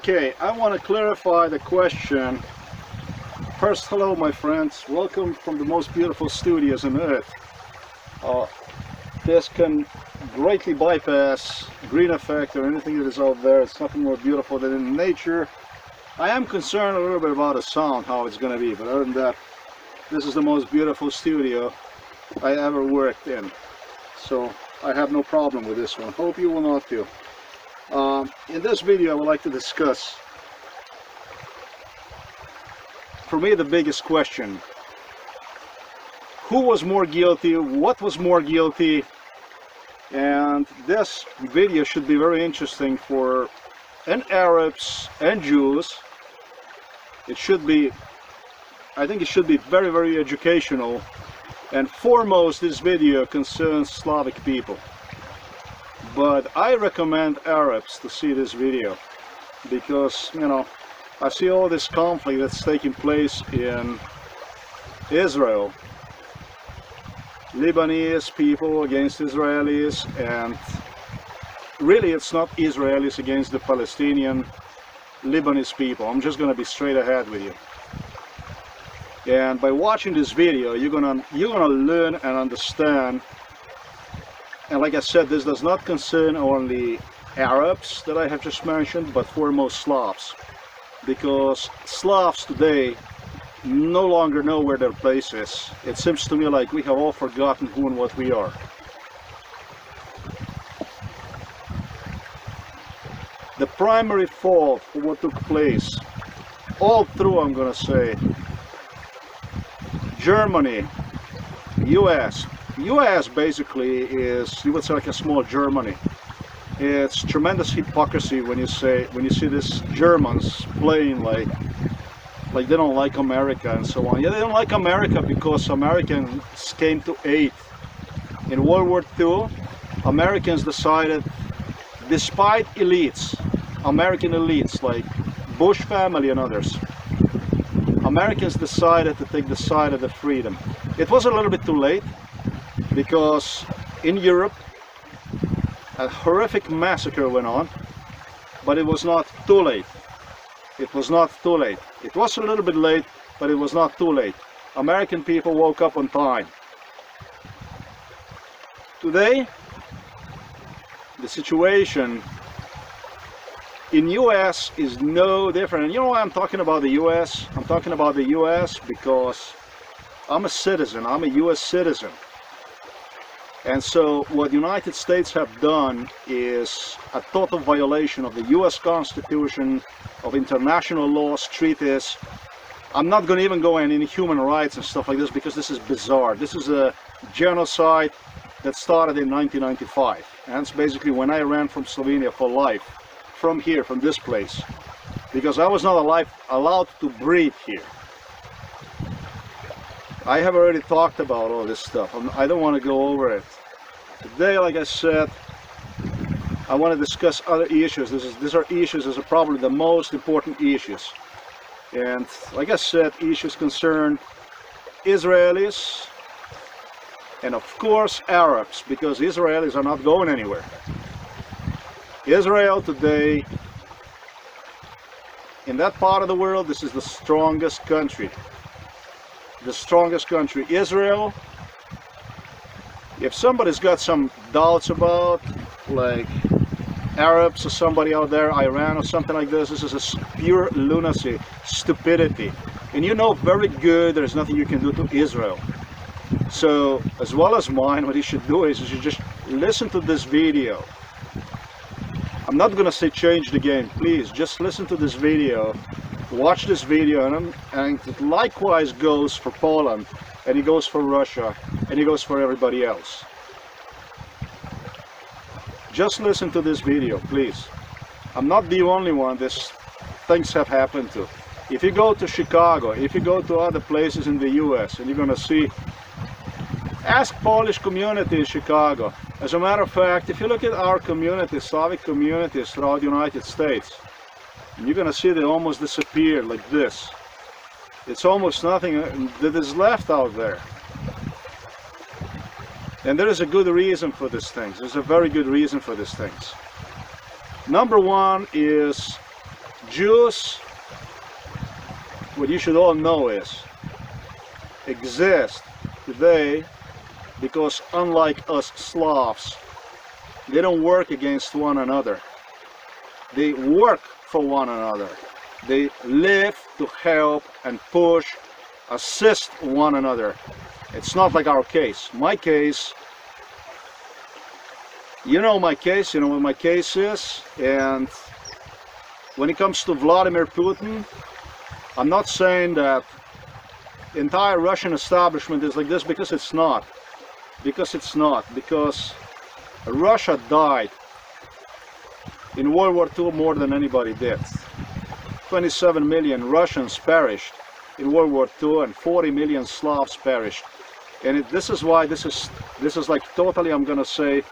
Okay, I want to clarify the question. First, hello my friends, welcome from the most beautiful studios on earth. This can greatly bypass green effect or anything that is out there. It's nothing more beautiful than in nature. I am concerned a little bit about the sound, how it's going to be, but other than that, this is the most beautiful studio I ever worked in. So I have no problem with this one. Hope you will not too. In this video I would like to discuss, for me, the biggest question: who was more guilty, what was more guilty? And this video should be very interesting for Arabs and Jews. It should be, I think it should be very, very educational. And foremost, this video concerns Slavic people. But I recommend Arabs to see this video because, you know, I see all this conflict that's taking place in Israel. Lebanese people against Israelis, and really it's not Israelis against the Palestinian, Lebanese people. I'm just gonna be straight ahead with you. And by watching this video, you're gonna learn and understand. And like I said, this does not concern only Arabs that I have just mentioned, but foremost Slavs, because Slavs today no longer know where their place is. It seems to me like we have all forgotten who and what we are. The primary fault for what took place all through, I'm gonna say, Germany, US basically is, you would say, like a small Germany. It's tremendous hypocrisy when you see these Germans playing like they don't like America and so on. Yeah, they don't like America because Americans came to aid. In World War II, Americans decided, despite elites, American elites like Bush family and others, Americans decided to take the side of the freedom. It was a little bit too late because in Europe a horrific massacre went on, but it was not too late. It was not too late. It was a little bit late, but it was not too late. American people woke up on time. Today, the situation in US is no different. And you know why I'm talking about the US? I'm talking about the US because I'm a citizen. I'm a US citizen. And so what the United States have done is a total violation of the US Constitution, of international laws, treaties. I'm not going to even go into human rights and stuff like this because this is bizarre. This is a genocide that started in 1995. And it's basically when I ran from Slovenia for life, from here, from this place, because I was not allowed to breathe here. I have already talked about all this stuff. I don't want to go over it. Today, like I said, I want to discuss other issues. These are issues, these are probably the most important issues. And like I said, issues concern Israelis and of course Arabs, because Israelis are not going anywhere. Israel today, in that part of the world, this is the strongest country. The strongest country. Israel, if somebody's got some doubts about, like Arabs or somebody out there, Iran or something like this, this is a pure lunacy, stupidity. And you know very good there's nothing you can do to Israel. So, as well as mine, what you should do is you should just listen to this video. I'm not gonna say change the game, please, just listen to this video, watch this video, and it likewise goes for Poland, and it goes for Russia, and it goes for everybody else. Just listen to this video, please. I'm not the only one these things have happened to. If you go to Chicago, if you go to other places in the US, and you're gonna see, ask Polish community in Chicago. As a matter of fact, if you look at our communities, Slavic communities throughout the United States, you're gonna see they almost disappear like this. It's almost nothing that is left out there. And there is a good reason for these things. There's a very good reason for these things. Number one is Jews, what you should all know is, exist today because unlike us Slavs, they don't work against one another. They work for one another. They live to help and push, assist one another. It's not like our case. My case, you know my case, you know what my case is, and when it comes to Vladimir Putin, I'm not saying that the entire Russian establishment is like this, because it's not. Because it's not. Because Russia died in World War II more than anybody did. 27 million Russians perished in World War II and 40 million Slavs perished. And this is why this is like totally, I'm gonna say,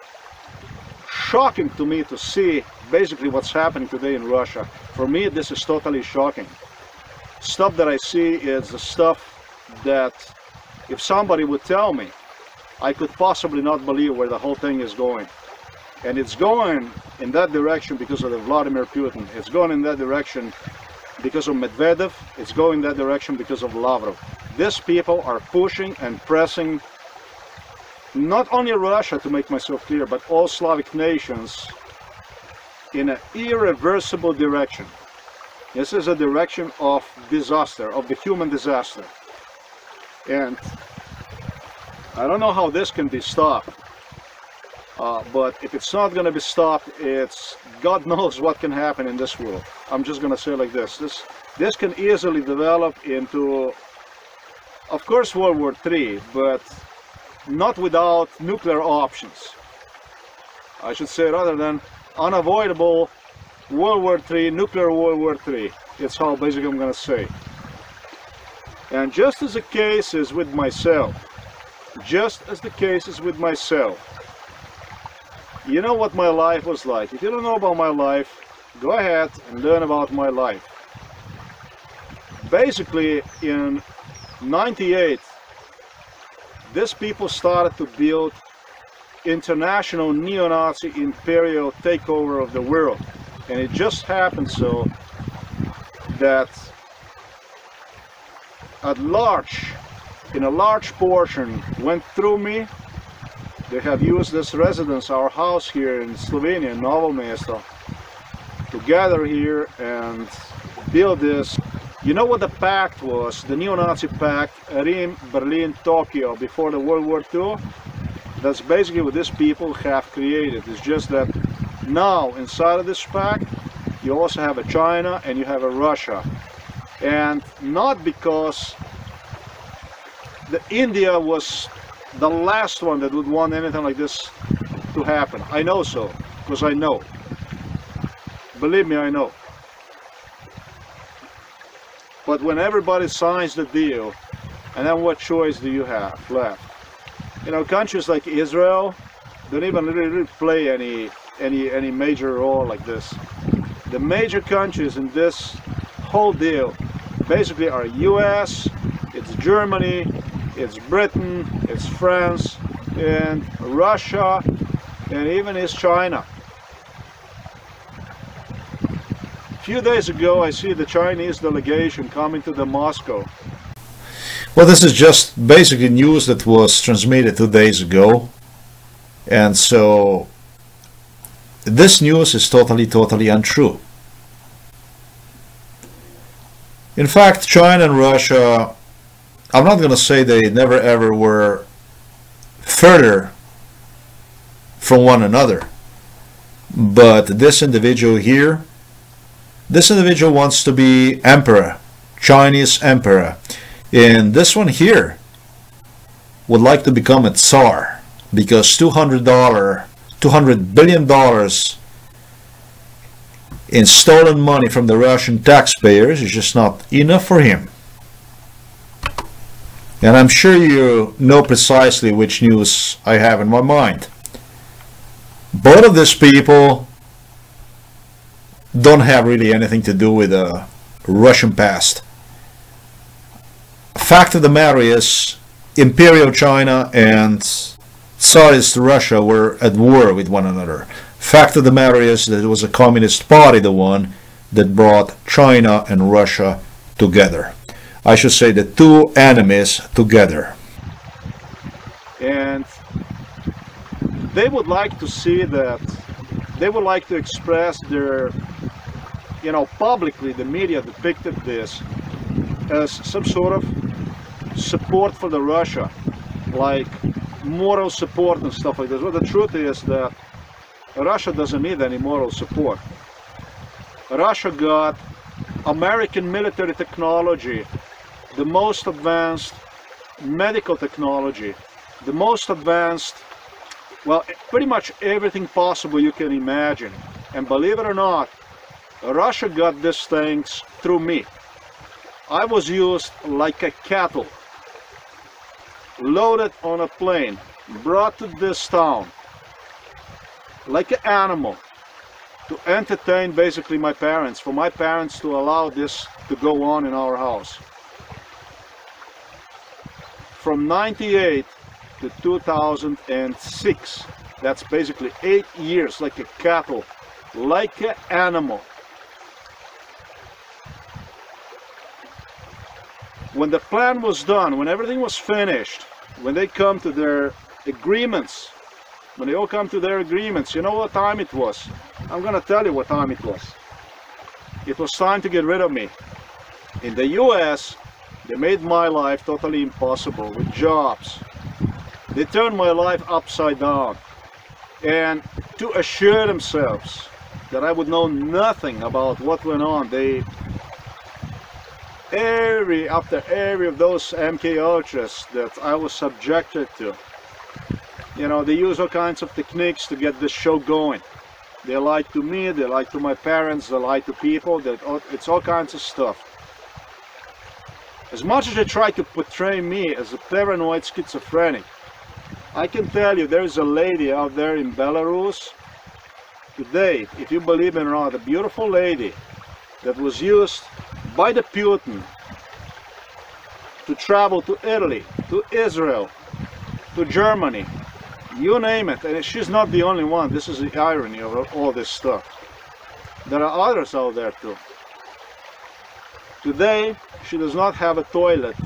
shocking to me to see basically what's happening today in Russia. For me, this is totally shocking. Stuff that I see is the stuff that if somebody would tell me, I could possibly not believe where the whole thing is going. And it's going in that direction because of the Vladimir Putin. It's going in that direction because of Medvedev. It's going in that direction because of Lavrov. These people are pushing and pressing not only Russia, to make myself clear, but all Slavic nations in an irreversible direction. This is a direction of disaster, of the human disaster. And I don't know how this can be stopped. But if it's not going to be stopped, it's God knows what can happen in this world. I'm just going to say it like this. This can easily develop into, of course, World War III, but not without nuclear options. I should say rather than unavoidable World War III, nuclear World War III. It's how basically I'm going to say. And just as the case is with myself, you know what my life was like. If you don't know about my life, go ahead and learn about my life. Basically, in '98, these people started to build international neo-Nazi imperial takeover of the world. And it just happened so that in a large portion went through me. They have used this residence, our house here in Slovenia, in Novo Mesto, to gather here and build this. You know what the pact was, the neo-Nazi pact, Rome, Berlin, Tokyo, before the World War II? That's basically what these people have created. It's just that now, inside of this pact, you also have a China and you have a Russia. And not because India was the last one that would want anything like this to happen. I know so, because I know. Believe me, I know. But when everybody signs the deal, and then what choice do you have left? You know, countries like Israel don't even really play any major role like this. The major countries in this whole deal basically are US, it's Germany, it's Britain, it's France, and Russia, and even it's China. A few days ago, I see the Chinese delegation coming to the Moscow. Well, this is just basically news that was transmitted 2 days ago. And so this news is totally untrue. In fact, China and Russia, I'm not going to say they never ever were further from one another. But this individual here, this individual wants to be emperor, Chinese emperor. And this one here would like to become a Tsar, because $200 billion in stolen money from the Russian taxpayers is just not enough for him. And I'm sure you know precisely which news I have in my mind. Both of these people don't have really anything to do with the Russian past. Fact of the matter is, Imperial China and Tsarist Russia were at war with one another. Fact of the matter is that it was a communist party, the one that brought China and Russia together. I should say the two enemies together. And they would like to see that, they would like to express their, publicly the media depicted this as some sort of support for the Russia, like moral support and stuff like this. Well, the truth is that Russia doesn't need any moral support. Russia got American military technology, the most advanced medical technology, the most advanced, well, pretty much everything possible you can imagine. And believe it or not, Russia got these things through me. I was used like a cattle, loaded on a plane, brought to this town, like an animal, to entertain basically my parents, for my parents to allow this to go on in our house. From 98 to 2006, that's basically 8 years, like a cattle, like an animal. When the plan was done, when everything was finished, when they come to their agreements, when they all come to their agreements, you know what time it was? I'm gonna tell you what time it was. It was time to get rid of me. In the US, they made my life totally impossible with jobs. They turned my life upside down. And to assure themselves that I would know nothing about what went on, they after every of those MK Ultras that I was subjected to, they use all kinds of techniques to get this show going. They lied to me, they lied to my parents, they lied to people, it's all kinds of stuff. As much as they try to portray me as a paranoid schizophrenic, I can tell you there is a lady out there in Belarus today, if you believe it or not, a beautiful lady that was used by the Putin to travel to Italy, to Israel, to Germany, you name it. And she's not the only one. This is the irony of all this stuff. There are others out there too. Today, she does not have a toilet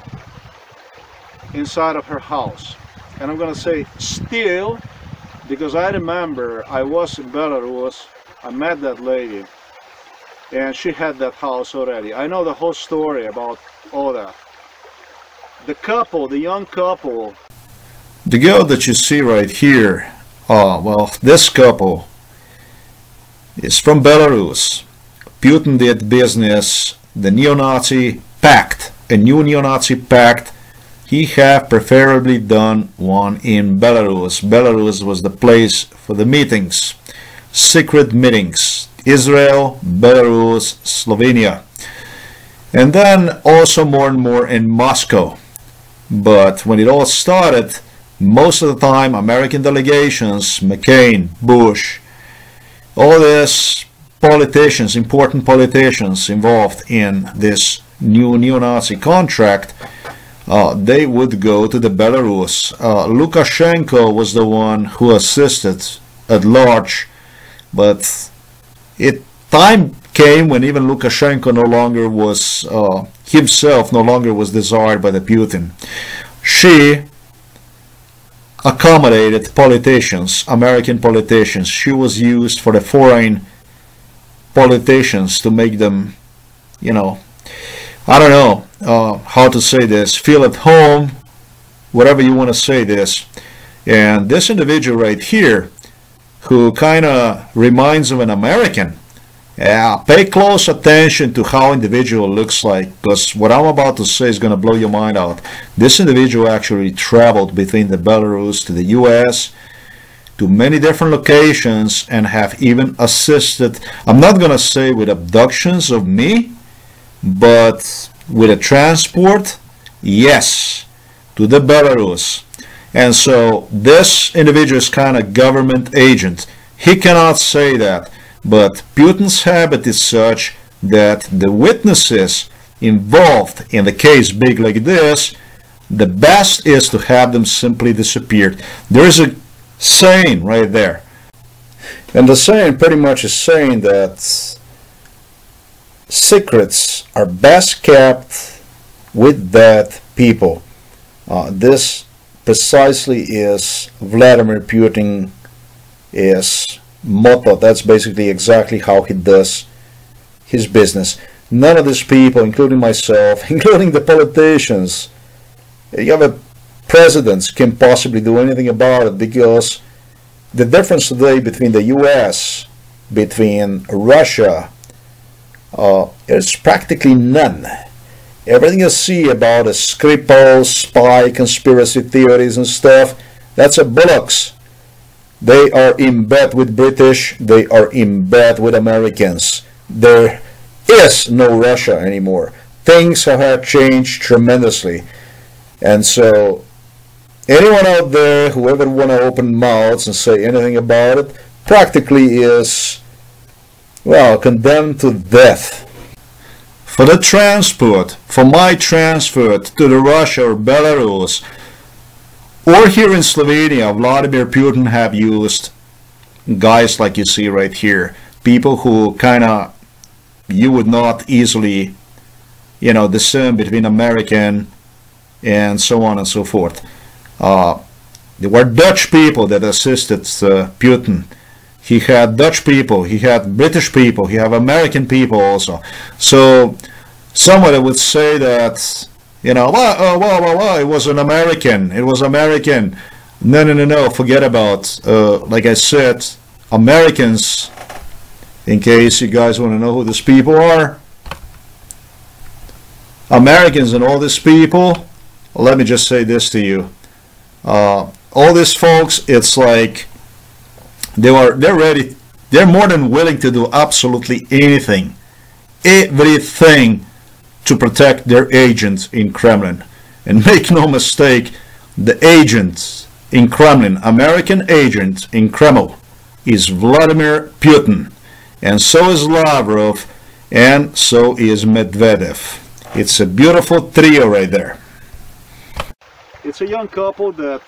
inside of her house. And I'm gonna say still, because I remember I was in Belarus, I met that lady, and she had that house already. I know the whole story about all that. The couple, the young couple. The girl that you see right here, well, this couple is from Belarus. Putin did business, the neo-Nazi pact, a new neo-Nazi pact. He have preferably done one in Belarus. Belarus was the place for the meetings, secret meetings. Israel, Belarus, Slovenia. And then also more and more in Moscow. But when it all started, most of the time American delegations, McCain, Bush, all these politicians, important politicians involved in this new neo-Nazi contract, they would go to the Belarus. Lukashenko was the one who assisted at large, but time came when even Lukashenko no longer was himself no longer was desired by the Putin. She accommodated politicians, American politicians. She was used for the foreign politicians to make them, I don't know how to say this, feel at home, whatever you want to say this. And this individual right here, who kind of reminds of an American, pay close attention to how individual looks like, because what I'm about to say is going to blow your mind out. This individual actually traveled between the Belarus to the US, to many different locations, and have even assisted, I'm not going to say with abductions of me, but with a transport, yes, to the Belarus. And so this individual is kind of government agent. He cannot say that, but Putin's habit is such that the witnesses involved in the case big like this, the best is to have them simply disappeared. There is a saying right there, and the saying pretty much is saying that secrets are best kept with dead people. This precisely is Vladimir Putin is motto. That's basically exactly how he does his business. None of these people, including myself, including the politicians, you have a presidents, can possibly do anything about it, because the difference today between the US, between Russia, is practically none. Everything you see about a Skripal, spy, conspiracy theories and stuff, that's a bollocks. They are in bed with British, they are in bed with Americans. There is no Russia anymore. Things have changed tremendously. And so, anyone out there who ever want to open mouths and say anything about it, practically is, well, condemned to death. For the transport, for my transport to the Russia or Belarus, or here in Slovenia, Vladimir Putin have used guys like you see right here, people who kind of, you would not easily, discern between American and so on and so forth. There were Dutch people that assisted Putin. He had Dutch people, he had British people, he had American people also. So somebody would say that, well, it was an American, it was American. No, forget about, like I said, Americans, in case you guys want to know who these people are. Americans and all these people, let me just say this to you. All these folks, it's like, they're ready, they're more than willing to do absolutely anything, everything to protect their agents in Kremlin. And make no mistake, the agent in Kremlin, American agent in Kremlin, is Vladimir Putin. And so is Lavrov, and so is Medvedev. It's a beautiful trio right there. It's a young couple that,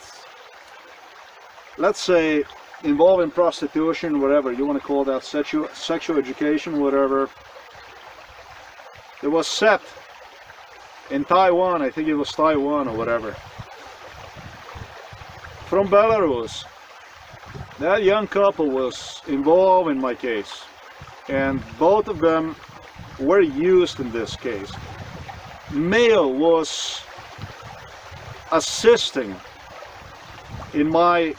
let's say, involved in prostitution, whatever you want to call that, sexual education, whatever. It was set in Taiwan, I think it was Taiwan or whatever, from Belarus. That young couple was involved in my case, and both of them were used in this case. Male was assisting in my,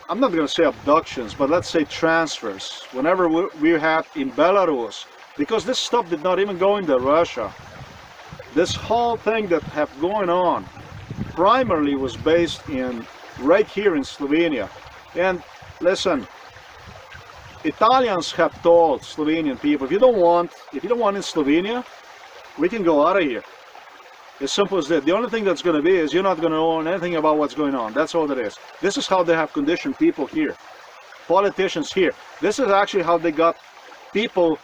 I'm not going to say abductions, but let's say transfers, whenever we had in Belarus, because this stuff did not even go into Russia. This whole thing that have going on primarily was based in right here in Slovenia. And listen, Italians have told Slovenian people, if you don't want in Slovenia, we can go out of here. As simple as that. The only thing that's going to be is you're not going to know anything about what's going on. That's all it is. This is how they have conditioned people here. Politicians here. This is actually how they got people.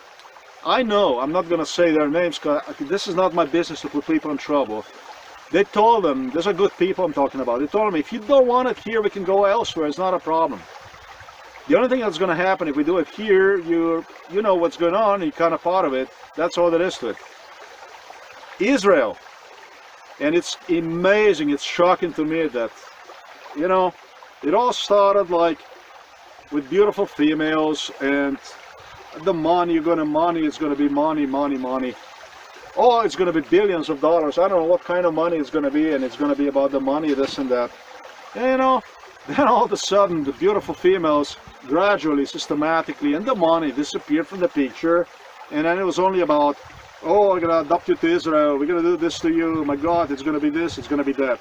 I know, I'm not going to say their names because this is not my business to put people in trouble. They told them, these are good people I'm talking about. They told them, if you don't want it here, we can go elsewhere. It's not a problem. The only thing that's going to happen if we do it here, you know what's going on, you're kind of part of it. That's all there is to it. Israel. And it's amazing, it's shocking to me that, it all started like with beautiful females, and the money is going to be money. Oh, it's going to be billions of dollars. I don't know what kind of money it's going to be, and it's going to be about the money, this and that. And, then all of a sudden, the beautiful females gradually, systematically, and the money disappeared from the picture, and then it was only about, oh, we're going to adopt you to Israel, we're going to do this to you, oh my God, it's going to be this, it's going to be that.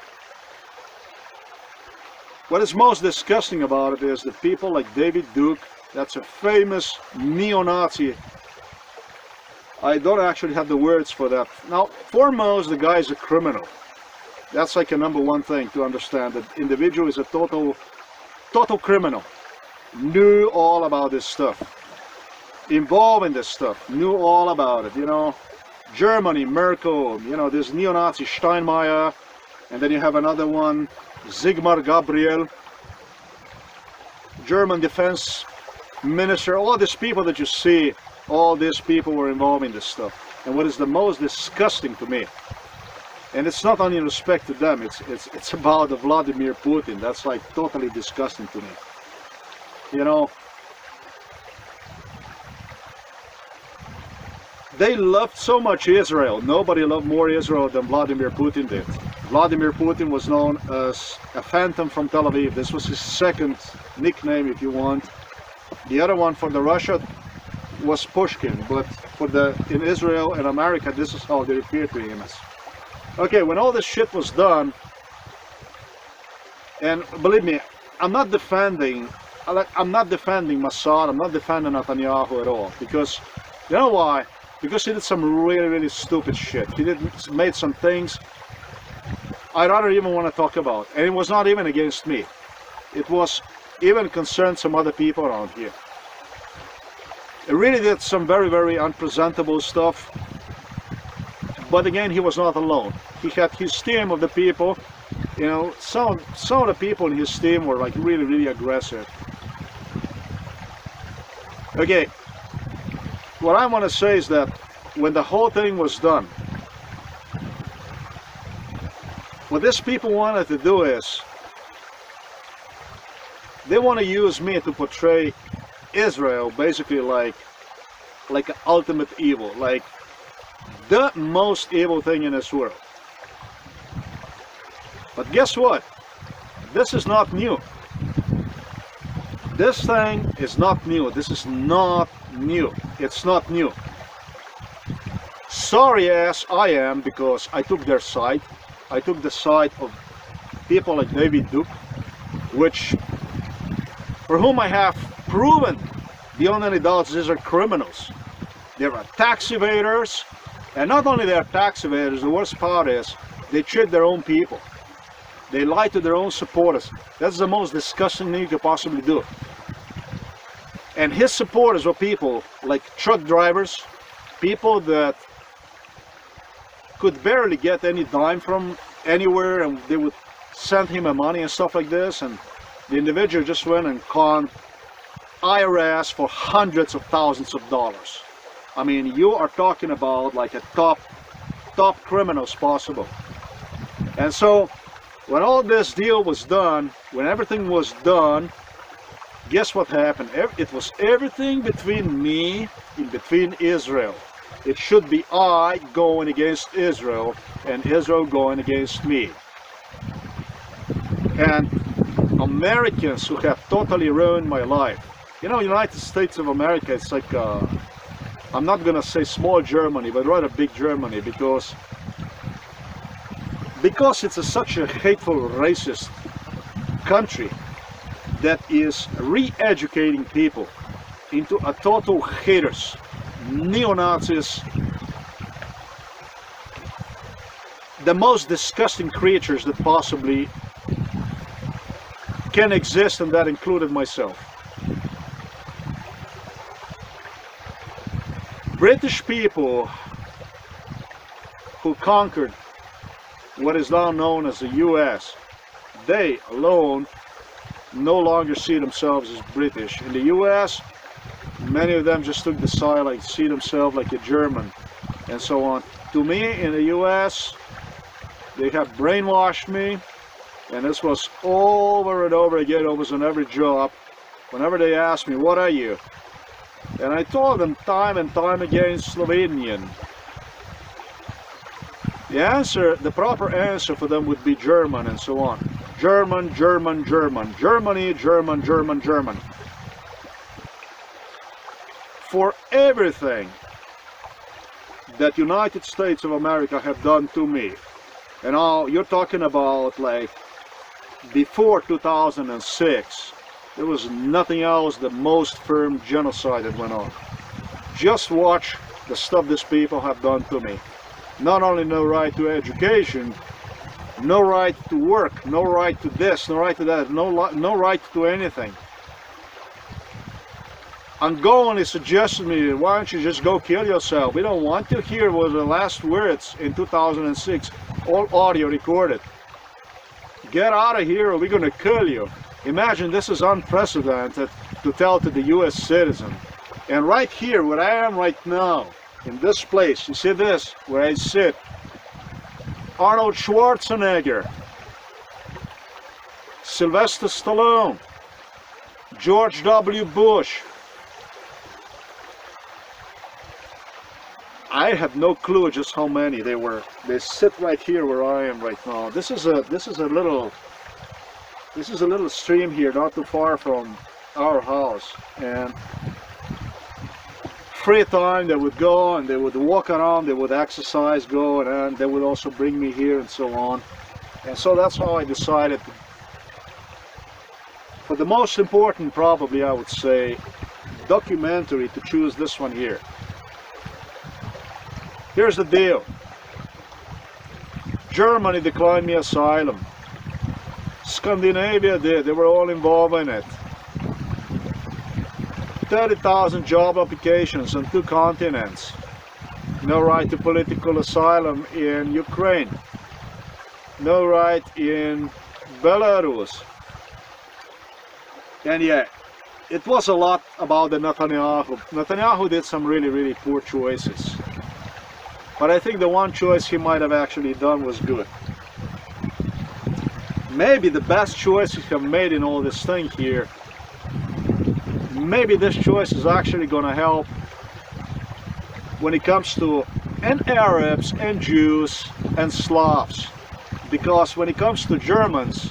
What is most disgusting about it is that people like David Duke, that's a famous neo-Nazi, I don't actually have the words for that. Now, foremost, the guy is a criminal. That's like a #1 thing to understand, that individual is a total criminal. Knew all about this stuff. Involved in this stuff. Knew all about it, Germany, Merkel, this neo-Nazi Steinmeier, and then you have another one, Sigmar Gabriel, German defense minister. All these people that you see, all these people were involved in this stuff. And what is the most disgusting to me, and it's not only in respect to them, it's about the Vladimir Putin. That's like totally disgusting to me. You know, they loved so much Israel. Nobody loved more Israel than Vladimir Putin did. Vladimir Putin was known as a phantom from Tel Aviv. This was his second nickname, if you want. The other one for the Russia was Pushkin, but for in Israel and America, this is how they refer to him as. Okay, when all this shit was done, and believe me, I'm not defending Mossad, I'm not defending Netanyahu at all, because you know why? Because he did some really, really stupid shit. He made some things I'd rather even want to talk about, and it was not even against me. It was even concerned some other people around here. He really did some very, very unpresentable stuff. But again, he was not alone. He had his team of the people. You know, some of the people in his team were like really, really aggressive. Okay, what I want to say is that when the whole thing was done, what these people wanted to do is, they want to use me to portray Israel basically like an ultimate evil, like the most evil thing in this world. But guess what? This is not new. This thing is not new. This is not new. It's not new. Sorry as I am, because I took their side. I took the side of people like David Duke, for whom I have proven beyond any doubts these are criminals. They are tax evaders, and not only they are tax evaders, the worst part is they cheat their own people. They lie to their own supporters. That's the most disgusting thing you could possibly do. And his supporters were people like truck drivers, people that could barely get any dime from anywhere, and they would send him money and stuff like this, and the individual just went and conned IRS for hundreds of thousands of dollars. I mean, you are talking about like a top criminals possible. And so when all this deal was done, when everything was done, guess what happened? It was everything between me and between Israel. It should be I going against Israel and Israel going against me. And Americans who have totally ruined my life. You know, United States of America, it's like, I'm not gonna say small Germany, but rather big Germany, because it's such a hateful, racist country that is re-educating people into a total haters, neo-Nazis, the most disgusting creatures that possibly can exist, and that included myself. British people who conquered what is now known as the US, they alone no longer see themselves as British. In the US, many of them just took the side, like see themselves like a German and so on. To me, in the US, they have brainwashed me, and this was over and over again, almost on every job. Whenever they asked me, what are you? And I told them time and time again, Slovenian. The proper answer for them would be German and so on. German, German, German. Germany, German, German, German. For everything that United States of America have done to me, and now you're talking about like before 2006, there was nothing else, the most firm genocide that went on. Just watch the stuff these people have done to me. Not only no right to education, no right to work, no right to this, no right to that, no right to anything. Angolani suggested me, why don't you just go kill yourself? We don't want to hear what the last words in 2006, all audio recorded. Get out of here or we're gonna kill you. Imagine, this is unprecedented to tell to the US citizen. And right here, where I am right now, in this place, you see this, where I sit, Arnold Schwarzenegger, Sylvester Stallone, George W. Bush. I have no clue just how many they were. They sit right here where I am right now. This is a little stream here, not too far from our house. And free time they would go and they would walk around, they would exercise, go, and they would also bring me here and so on. And so that's how I decided to, for the most important, probably I would say, documentary, to choose this one here. Here's the deal. Germany declined me asylum. Scandinavia did. They were all involved in it. 30,000 job applications on 2 continents. No right to political asylum in Ukraine. No right in Belarus. And yeah, it was a lot about the Netanyahu. Netanyahu did some really, really poor choices. But I think the one choice he might have actually done was good. Maybe the best choice he have made in all this thing here, maybe this choice is actually going to help when it comes to and Arabs and Jews and Slavs. Because when it comes to Germans,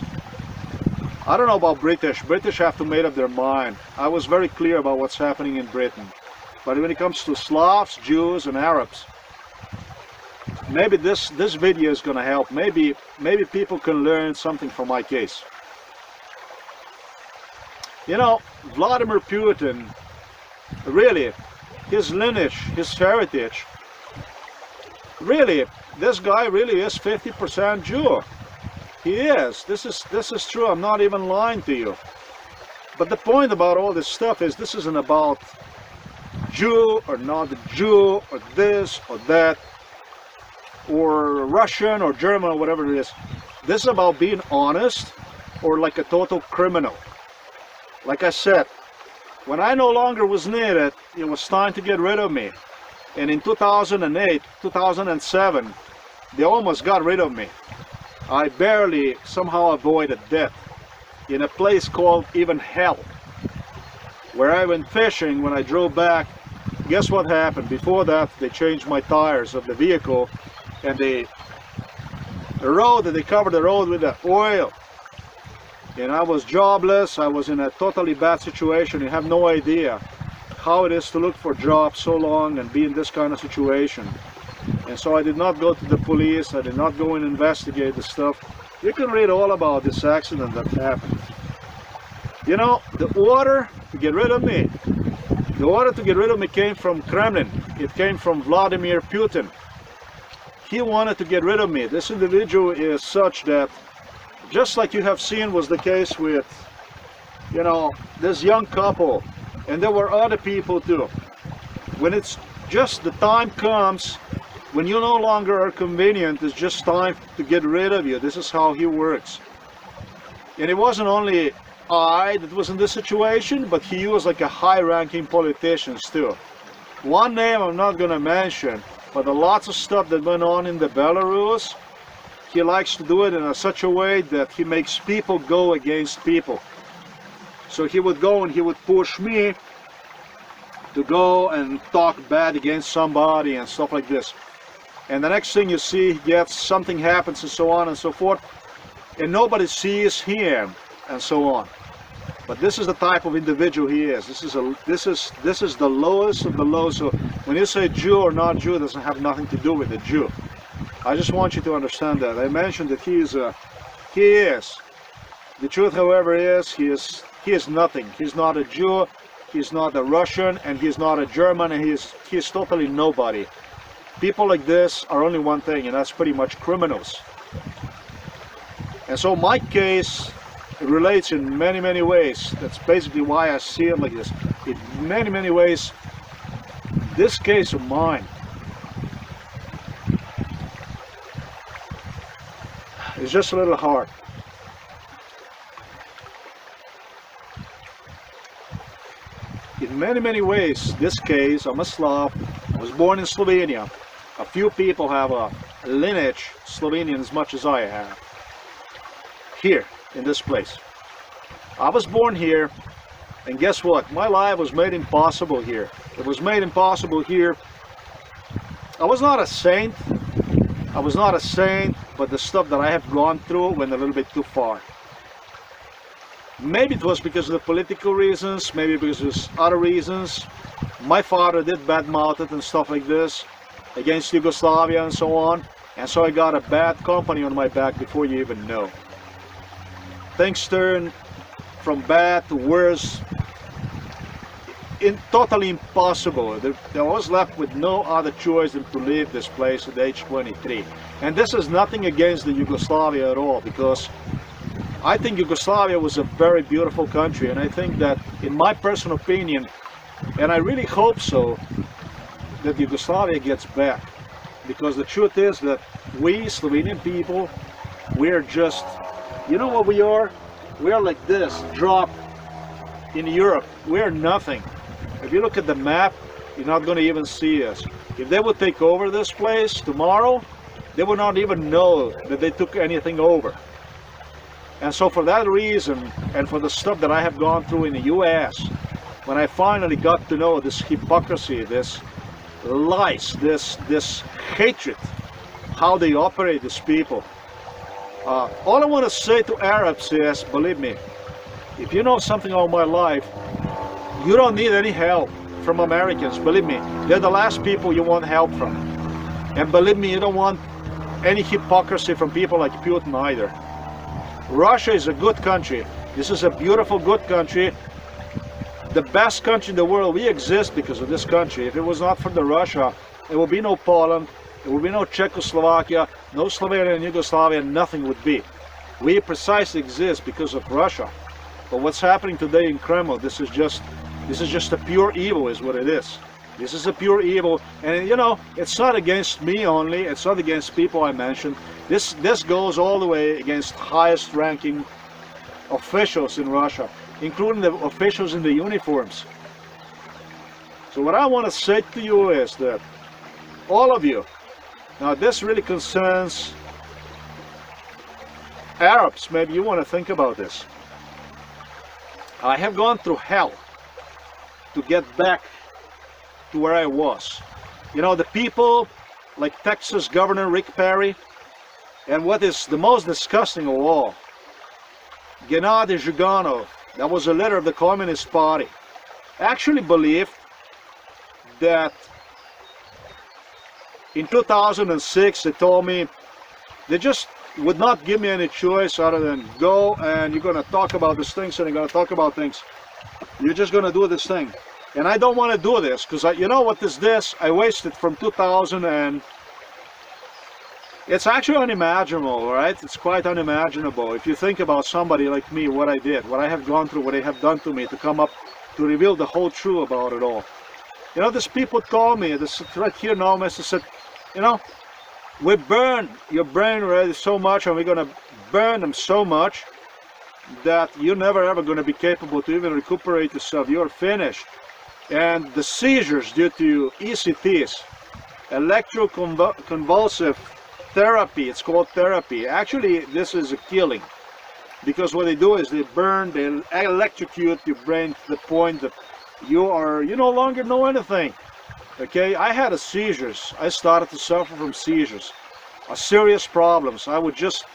I don't know about British. British have to make up their mind. I was very clear about what's happening in Britain. But when it comes to Slavs, Jews and Arabs, maybe this video is going to help. Maybe people can learn something from my case. You know, Vladimir Putin, really, his lineage, his heritage, really, this guy really is 50% Jew. He is. This is true. I'm not even lying to you. But the point about all this stuff is this isn't about Jew or not a Jew or this or that, or Russian or German or whatever it is. This is about being honest or like a total criminal. Like I said, when I no longer was needed, it was time to get rid of me. And in 2008, 2007, they almost got rid of me. I barely somehow avoided death in a place called even hell, where I went fishing. When I drove back, guess what happened? Before that, they changed my tires of the vehicle, and they covered the road with the oil. And I was jobless. I was in a totally bad situation. You have no idea how it is to look for jobs so long and be in this kind of situation. And so I did not go to the police. I did not go and investigate the stuff. You can read all about this accident that happened. You know, the order to get rid of me, came from Kremlin. It came from Vladimir Putin. He wanted to get rid of me. This individual is such that, just like you have seen was the case with, you know, this young couple, and there were other people too. When it's just the time comes, when you no longer are convenient, it's just time to get rid of you. This is how he works. And it wasn't only I that was in this situation, but he was like a high-ranking politicians too. One name I'm not gonna mention, but the lots of stuff that went on in the Belarus, he likes to do it in such a way that he makes people go against people. So he would go and he would push me to go and talk bad against somebody and stuff like this. And the next thing you see, he gets, something happens and so on and so forth, and nobody sees him and so on. But this is the type of individual he is. This is the lowest of the low. So when you say Jew or not Jew, it doesn't have nothing to do with the Jew. I just want you to understand that. I mentioned that he is. The truth, however, is he is nothing. He's not a Jew. He's not a Russian, and he's not a German, and he is totally nobody. People like this are only one thing, and that's pretty much criminals. And so my case relates in many, many ways. That's basically why I see it like this. In many, many ways, this case of mine is just a little hard. In many, many ways, this case, I'm a Slav, I was born in Slovenia. A few people have a lineage Slovenian as much as I have. Here, in this place. I was born here, and guess what? My life was made impossible here. It was made impossible here. I was not a saint. I was not a saint, but the stuff that I have gone through went a little bit too far. Maybe it was because of the political reasons, maybe because of other reasons. My father did badmouth it and stuff like this against Yugoslavia and so on, and so I got a bad company on my back before you even know. Things turned from bad to worse, totally impossible. I was left with no other choice than to leave this place at age 23. And this is nothing against the Yugoslavia at all, because I think Yugoslavia was a very beautiful country, and I think that, in my personal opinion, and I really hope so, that Yugoslavia gets back. Because the truth is that we Slovenian people, we're just, you know what we are? We are like this, drop in Europe. We're nothing. If you look at the map, you're not going to even see us. If they would take over this place tomorrow, they would not even know that they took anything over. And so for that reason, and for the stuff that I have gone through in the US, when I finally got to know this hypocrisy, this lies, this hatred, how they operate, these people, all I want to say to Arabs is, believe me, if you know something about my life, you don't need any help from Americans. Believe me, they're the last people you want help from. And believe me, you don't want any hypocrisy from people like Putin either. Russia is a good country. This is a beautiful, good country. The best country in the world. We exist because of this country. If it was not for the Russia, there would be no Poland, there would be no Czechoslovakia, no Slovenia and Yugoslavia, nothing would be. We precisely exist because of Russia. But what's happening today in Kremlin, this is just a pure evil, is what it is. This is a pure evil, and you know, it's not against me only, it's not against people I mentioned. This goes all the way against highest ranking officials in Russia, including the officials in the uniforms. So what I want to say to you is that all of you, now this really concerns Arabs, maybe you want to think about this. I have gone through hell to get back to where I was. You know, the people like Texas Governor Rick Perry, and what is the most disgusting of all, Gennady Zhuganov, that was a leader of the Communist Party, actually believed that in 2006 they told me they just would not give me any choice other than go and you're going to talk about these things and you're going to talk about things. You're just going to do this thing. And I don't want to do this because you know what is this? I wasted from 2000 and it's actually unimaginable, right? It's quite unimaginable. If you think about somebody like me, what I did, what I have gone through, what they have done to me to come up to reveal the whole truth about it all. You know, these people told me, this right here now, Mr. said, you know, we burn your brain already so much and we're going to burn them so much that you're never ever going to be capable to even recuperate yourself. You're finished. And the seizures due to ECTs, electroconvulsive therapy, it's called therapy. Actually, this is a killing. Because what they do is they burn, they electrocute your brain to the point that you no longer know anything. Okay, I had seizures. I started to suffer from seizures, serious problems. I would just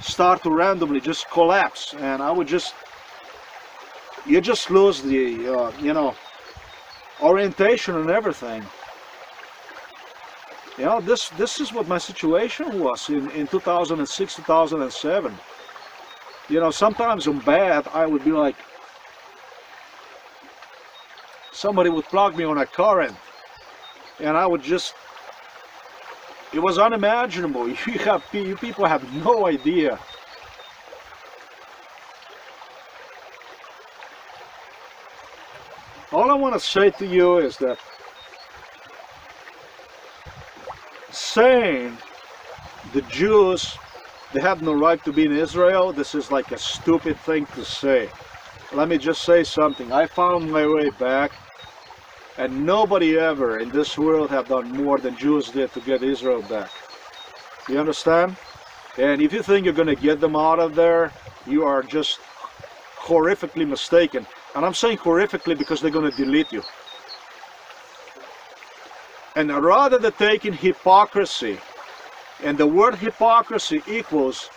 start to randomly just collapse, and I would you just lose the, you know, orientation and everything. You know, this is what my situation was in 2006, 2007. You know, sometimes I'm bad, I would be like, somebody would plug me on a current, and I would just, it was unimaginable. You people have no idea. All I want to say to you is that saying the Jews, they have no right to be in Israel, this is like a stupid thing to say. Let me just say something. I found my way back And nobody ever in this world have done more than Jews did to get Israel back. You understand? And if you think you're going to get them out of there, you are just horrifically mistaken. And I'm saying horrifically because they're going to delete you. And rather than taking hypocrisy, and the word hypocrisy equals,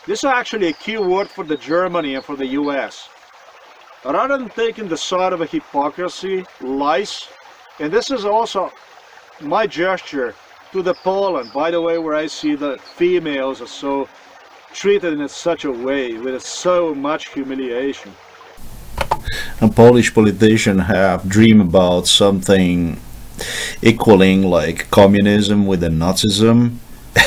this is actually a key word for the Germany and for the US. Rather than taking the side of a hypocrisy, lies, and this is also my gesture to the Poland, by the way, where I see the females are so treated in such a way, with so much humiliation. And Polish politicians have dreamed about something equaling like communism with the Nazism.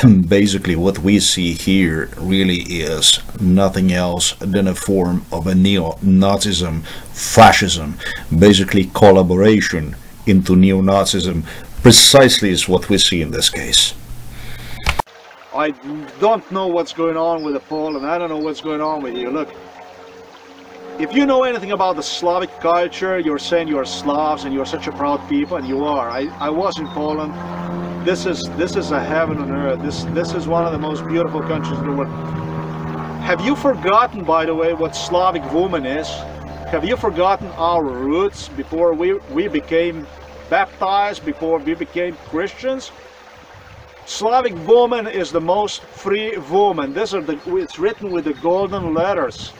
And basically what we see here really is nothing else than a form of a neo-Nazism, fascism, basically collaboration into neo-Nazism. Precisely is what we see in this case. I don't know what's going on with the Poland. I don't know what's going on with you. Look, if you know anything about the Slavic culture, you're saying you're Slavs and you're such a proud people, and you are. I was in Poland. This is a heaven on earth. This is one of the most beautiful countries in the world. Have you forgotten, by the way, what Slavic woman is? Have you forgotten our roots before we became baptized, before we became Christians? Slavic woman is the most free woman. It's written with the golden letters.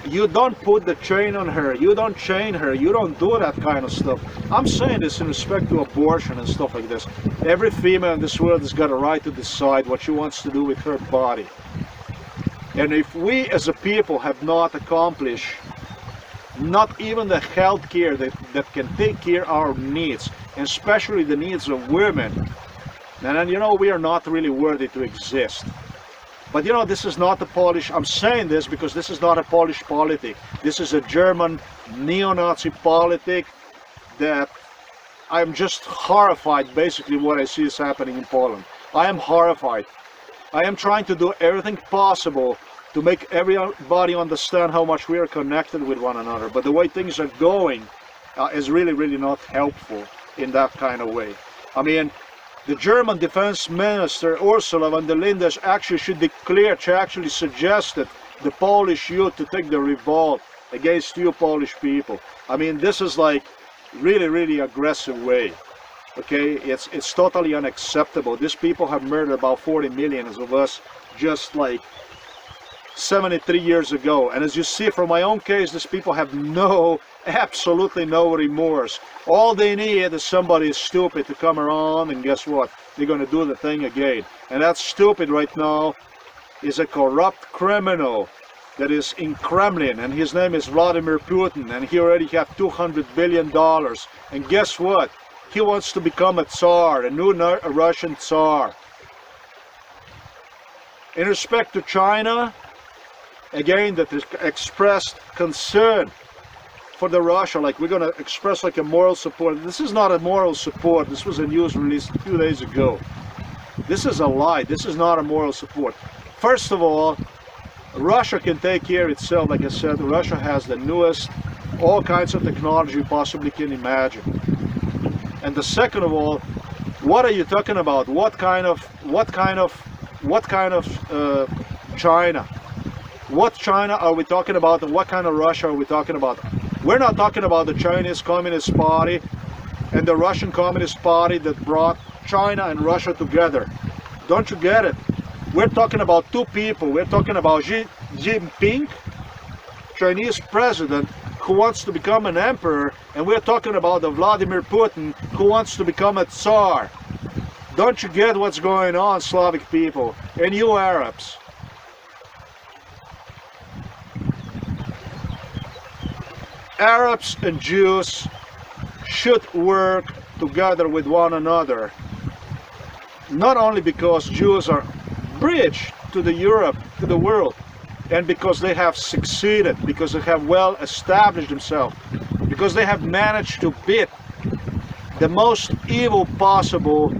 You don't put the chain on her, you don't chain her, you don't do that kind of stuff. I'm saying this in respect to abortion and stuff like this. Every female in this world has got a right to decide what she wants to do with her body. And if we as a people have not accomplished not even the health care that can take care of our needs, and especially the needs of women, then you know we are not really worthy to exist. But you know, this is not the Polish, I'm saying this because this is not a Polish politic. This is a German neo-Nazi politic that I'm just horrified basically what I see is happening in Poland. I am horrified. I am trying to do everything possible to make everybody understand how much we are connected with one another. But the way things are going is really not helpful in that kind of way. I mean, the German Defense Minister Ursula von der Leyen actually should declare, she actually suggested the Polish youth to take the revolt against you Polish people. I mean, this is like really aggressive way. Okay, it's totally unacceptable. These people have murdered about 40 million of us just like 73 years ago. And as you see from my own case, these people have absolutely no remorse. All they need is somebody stupid to come around, and guess what? They're going to do the thing again. And that stupid right now is a corrupt criminal that is in Kremlin, and his name is Vladimir Putin, and he already has $200 billion. And guess what? He wants to become a Tsar, a new Russian Tsar. In respect to China, again, that is expressed concern for the Russia, like we're going to express like a moral support. This is not a moral support. This was a news release a few days ago. This is a lie. This is not a moral support. First of all, Russia can take care of itself. Like I said, Russia has the newest, all kinds of technology you possibly can imagine. And the second of all, what are you talking about? What kind of China? What China are we talking about, and what kind of Russia are we talking about? We're not talking about the Chinese Communist Party and the Russian Communist Party that brought China and Russia together. Don't you get it? We're talking about two people. We're talking about Xi Jinping, Chinese president, who wants to become an emperor, and we're talking about the Vladimir Putin, who wants to become a Tsar. Don't you get what's going on, Slavic people, and you Arabs? Arabs and Jews should work together with one another, not only because Jews are bridge to the Europe, to the world, and because they have succeeded, because they have well established themselves, because they have managed to beat the most evil possible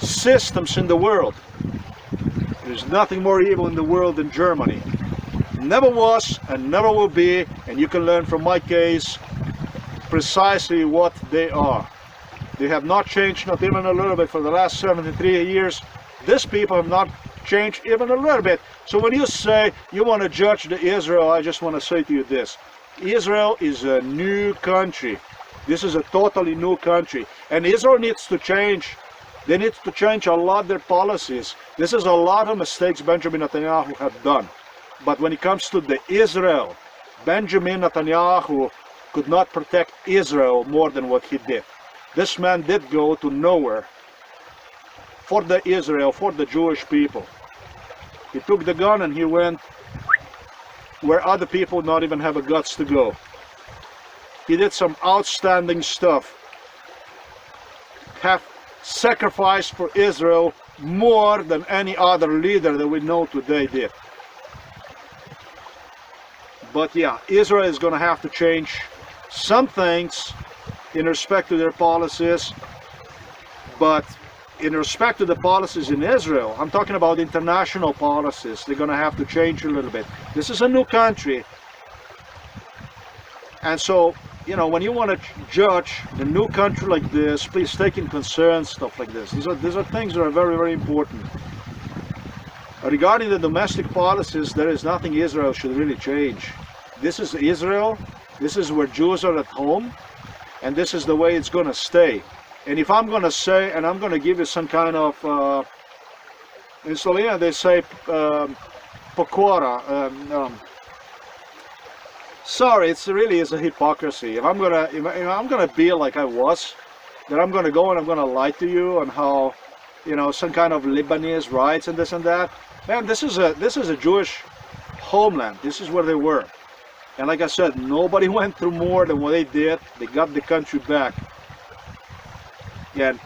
systems in the world. There's nothing more evil in the world than Germany. Never was and never will be, and you can learn from my case precisely what they are. They have not changed, not even a little bit, for the last 73 years. These people have not changed even a little bit. So when you say you want to judge the Israel, I just want to say to you this. Israel is a new country. This is a totally new country. And Israel needs to change. They need to change a lot of their policies. This is a lot of mistakes Benjamin Netanyahu have done. But when it comes to the Israel, Benjamin Netanyahu could not protect Israel more than what he did. This man did go to nowhere for the Israel, for the Jewish people. He took the gun and he went where other people not even have the guts to go. He did some outstanding stuff. Have sacrificed for Israel more than any other leader that we know today did. But yeah, Israel is going to have to change some things in respect to their policies, but in respect to the policies in Israel, I'm talking about international policies, they're going to have to change a little bit. This is a new country, and so, you know, when you want to judge a new country like this, please take in concern stuff like this. These are things that are very, very important. Regarding the domestic policies, there is nothing Israel should really change. This is Israel, this is where Jews are at home, and this is the way it's going to stay. And if I'm going to say, and I'm going to give you some kind of, in Slovenia they say pokora. Sorry, it really is a hypocrisy. If I'm gonna be like I was, then I'm gonna go and I'm gonna lie to you on how, you know, some kind of Lebanese rights and this and that. Man, this is a Jewish homeland. This is where they were. And like I said, nobody went through more than what they did. They got the country back. And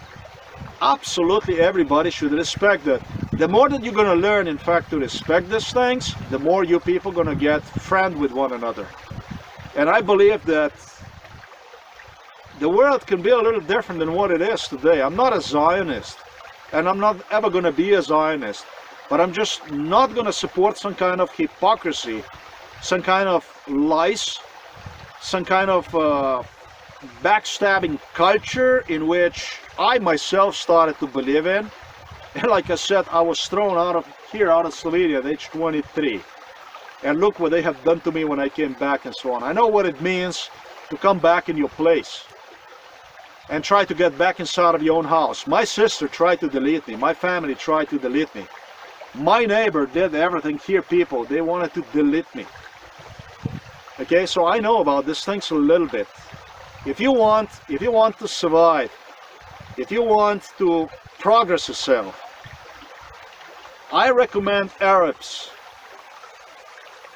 absolutely everybody should respect that. The more that you're going to learn, in fact, to respect these things, the more you people are going to get friends with one another. And I believe that the world can be a little different than what it is today. I'm not a Zionist, and I'm not ever going to be a Zionist. But I'm just not going to support some kind of hypocrisy, some kind of lies, some kind of backstabbing culture in which I myself started to believe in. And like I said, I was thrown out of Slovenia at age 23. And look what they have done to me when I came back and so on. I know what it means to come back in your place and try to get back inside of your own house. My sister tried to delete me. My family tried to delete me. My neighbor did everything here, people. They wanted to delete me. Okay, so I know about these things a little bit. If you want to survive, if you want to progress yourself, I recommend Arabs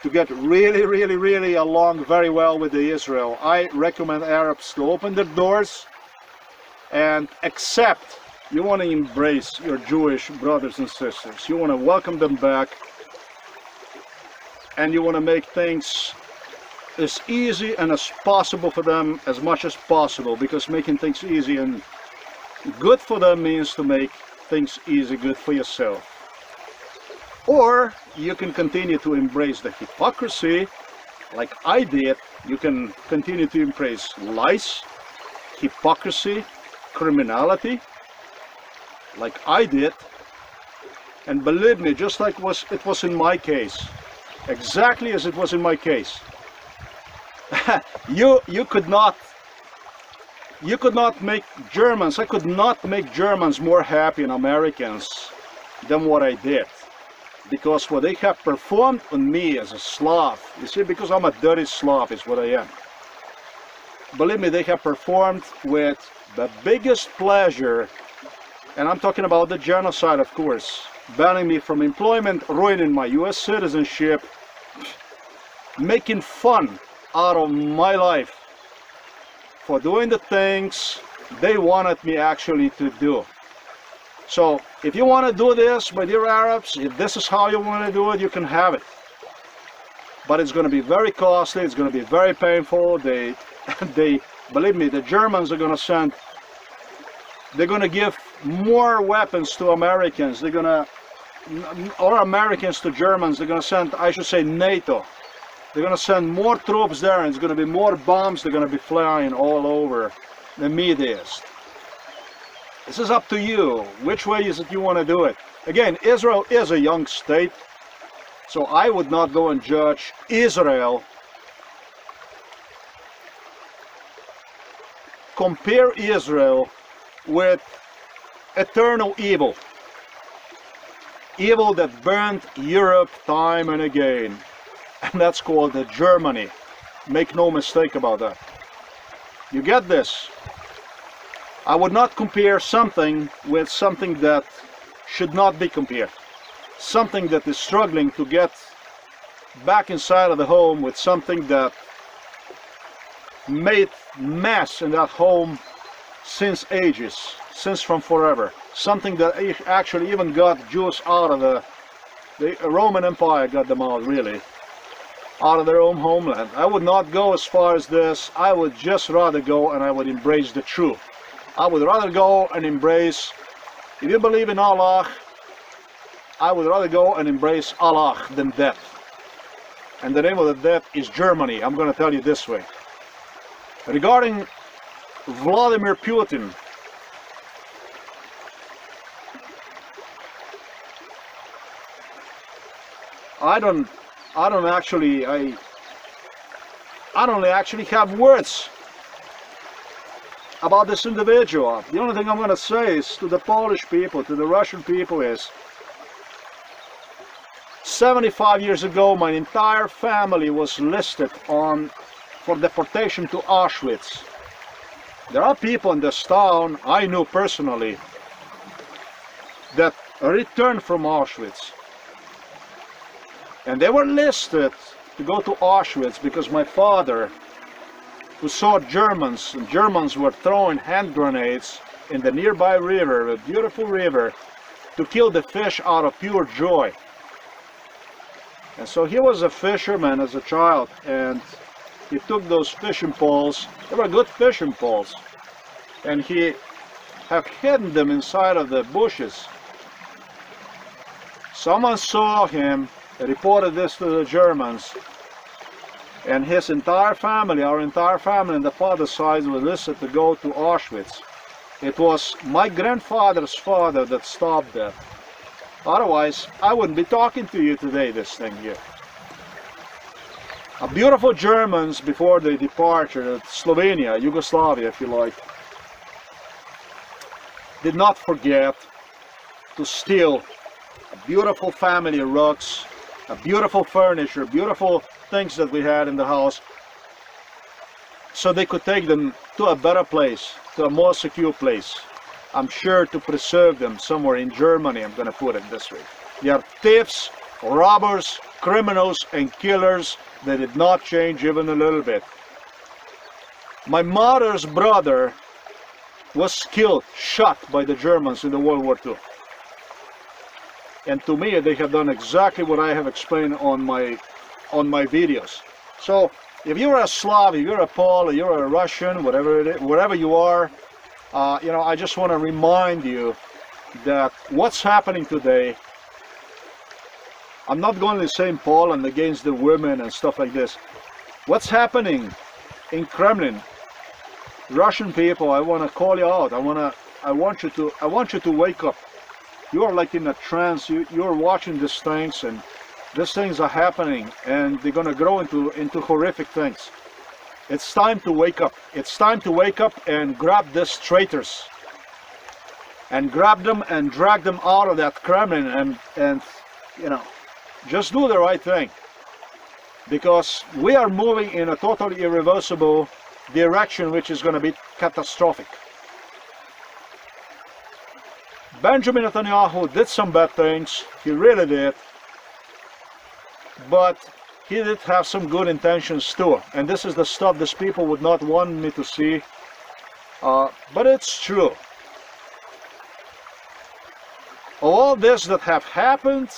to get really along very well with the Israel. I recommend Arabs to open their doors and accept. You want to embrace your Jewish brothers and sisters. You want to welcome them back, and you want to make things as easy and as possible for them as much as possible, because making things easy and good for them means to make things easy, good for yourself. Or you can continue to embrace the hypocrisy like I did. You can continue to embrace lies, hypocrisy, criminality like I did, and believe me, just like it was in my case, exactly as it was in my case. you could not make Germans, I could not make Germans more happy and Americans than what I did, because what they have performed on me as a Slav, you see, because I'm a dirty Slav is what I am. Believe me, they have performed with the biggest pleasure. And I'm talking about the genocide, of course, banning me from employment, ruining my US citizenship, making fun out of my life for doing the things they wanted me actually to do. So if you want to do this, my dear Arabs, if this is how you want to do it, you can have it. But it's going to be very costly, it's going to be very painful. They believe me, the Germans are going to send, they're going to give more weapons to Americans. They're going to, or Americans to Germans, they're going to send, I should say, NATO. They're going to send more troops there, and it's going to be more bombs. They're going to be flying all over the Middle East. This is up to you. Which way is it you want to do it? Again, Israel is a young state, so I would not go and judge Israel. Compare Israel with eternal evil. Evil that burned Europe time and again. And that's called the Germany. Make no mistake about that. You get this? I would not compare something with something that should not be compared. Something that is struggling to get back inside of the home with something that made mess in that home since ages, since from forever. Something that actually even got Jews out of the Roman Empire, got them out really, out of their own homeland. I would not go as far as this. I would just rather go and I would embrace the truth. I would rather go and embrace, if you believe in Allah, I would rather go and embrace Allah than death. And the name of the death is Germany. I'm going to tell you this way. Regarding Vladimir Putin, I don't actually have words about this individual. The only thing I'm going to say is to the Polish people, to the Russian people, is 75 years ago my entire family was listed for deportation to Auschwitz. There are people in this town I knew personally that returned from Auschwitz, and they were listed to go to Auschwitz because my father, who saw Germans, and Germans were throwing hand grenades in the nearby river, a beautiful river, to kill the fish out of pure joy. And so he was a fisherman as a child, and he took those fishing poles. They were good fishing poles, and he have hidden them inside of the bushes. Someone saw him, reported this to the Germans, and his entire family, our entire family on the father's side, was listed to go to Auschwitz. It was my grandfather's father that stopped that. Otherwise, I wouldn't be talking to you today, this thing here. Beautiful Germans, before their departure, Slovenia, Yugoslavia if you like, did not forget to steal beautiful family rugs, a beautiful furniture, beautiful things that we had in the house, so they could take them to a better place, to a more secure place. I'm sure to preserve them somewhere in Germany, I'm going to put it this way. They are thieves, robbers, criminals and killers. They did not change even a little bit. My mother's brother was killed, shot by the Germans in the World War II. And to me, they have done exactly what I have explained on my videos. So, if you're a Slav, if you're a Pole, you're a Russian, whatever it is, wherever you are, you know, I just want to remind you that what's happening today, I'm not going to say in Poland against the women and stuff like this. What's happening in Kremlin, Russian people, I want to call you out. I want you to wake up. You are like in a trance. You're watching these things, and these things are happening, and they're going to grow into horrific things. It's time to wake up. It's time to wake up and grab these traitors, and grab them and drag them out of that Kremlin, and you know, just do the right thing, because we are moving in a totally irreversible direction, which is going to be catastrophic. Benjamin Netanyahu did some bad things, he really did, but he did have some good intentions too, and this is the stuff these people would not want me to see, but it's true. All this that have happened,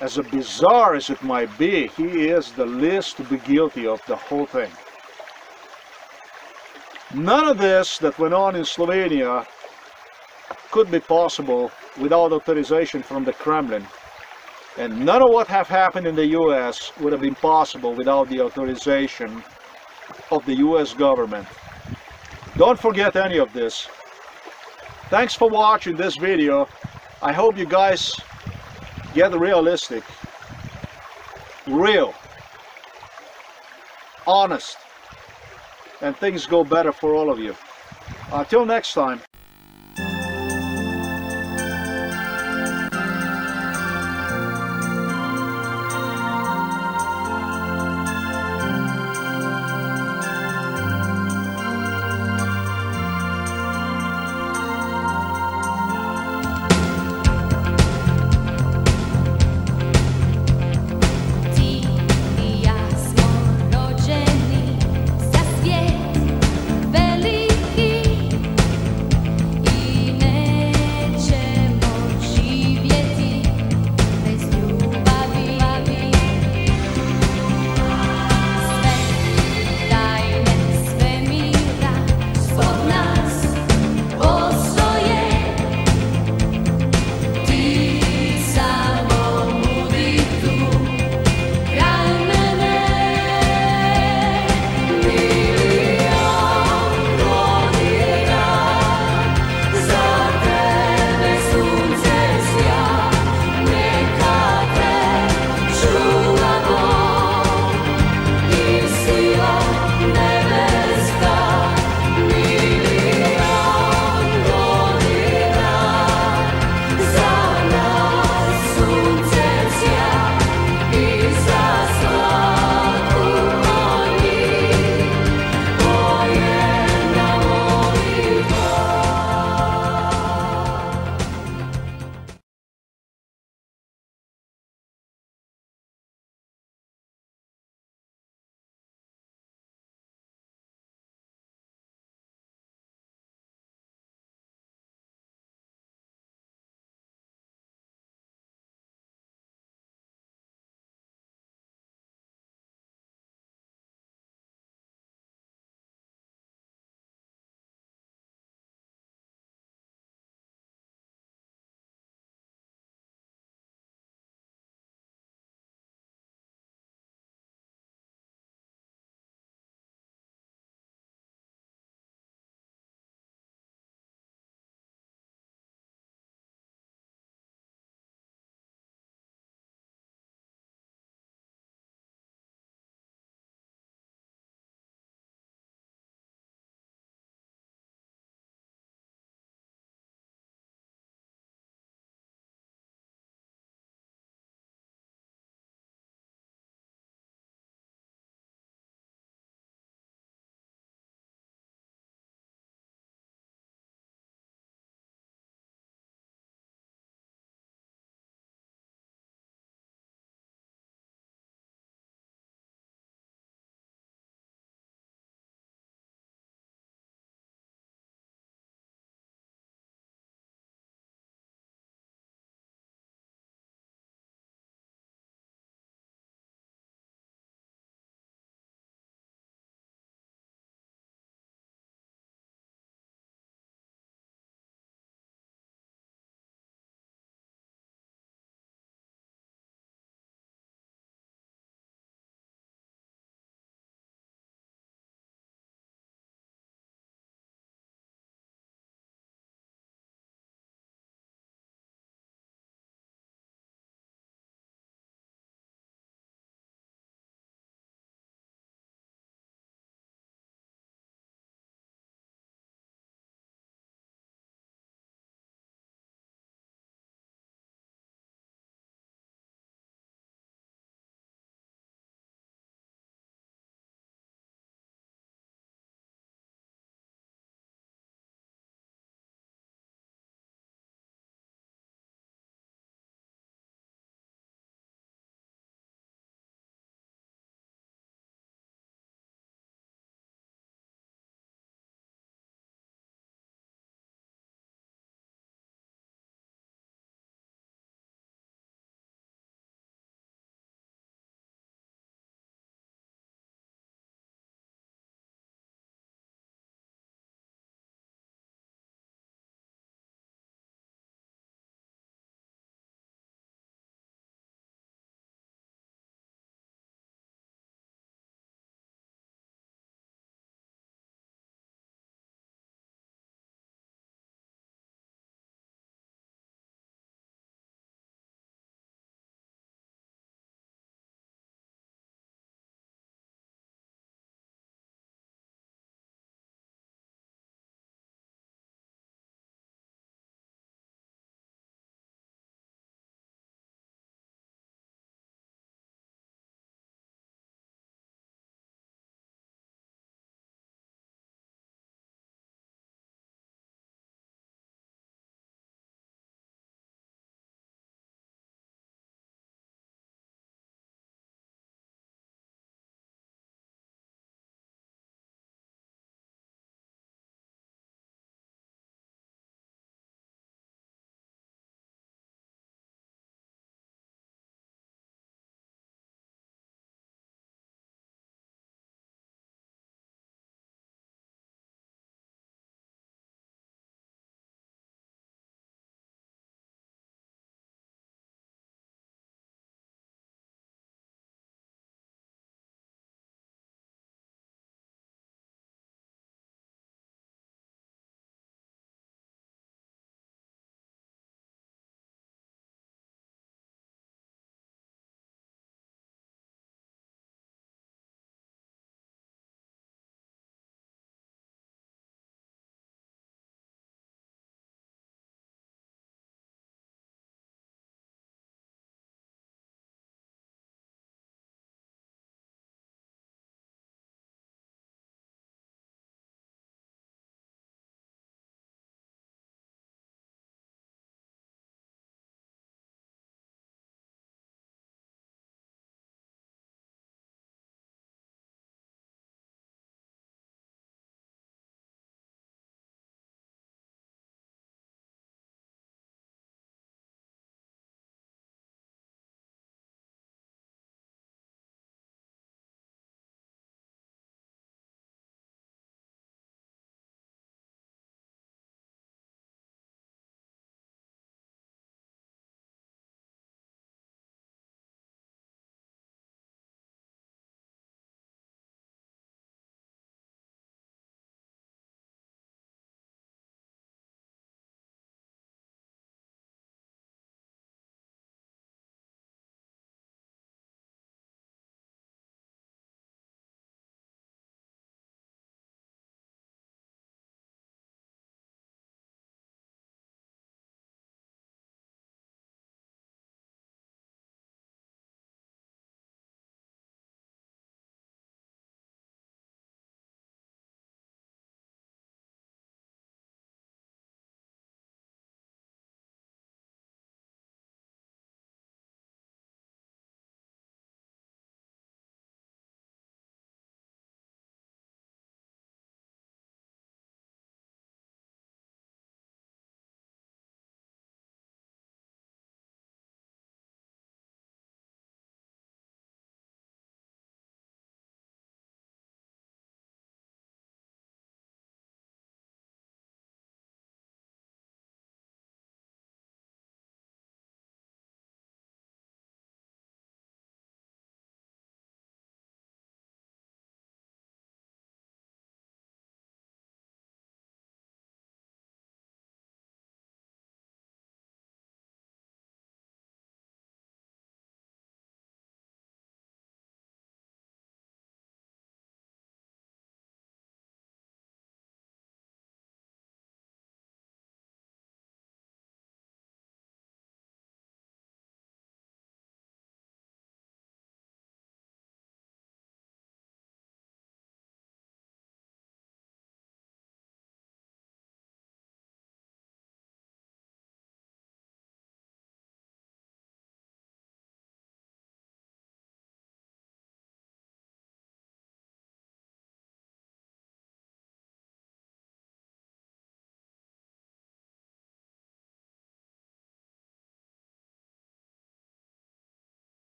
as bizarre as it might be, he is the least to be guilty of the whole thing. None of this that went on in Slovenia could be possible without authorization from the Kremlin. And none of what have happened in the US would have been possible without the authorization of the US government. Don't forget any of this. Thanks for watching this video. I hope you guys get realistic, real, honest, and things go better for all of you. Until next time.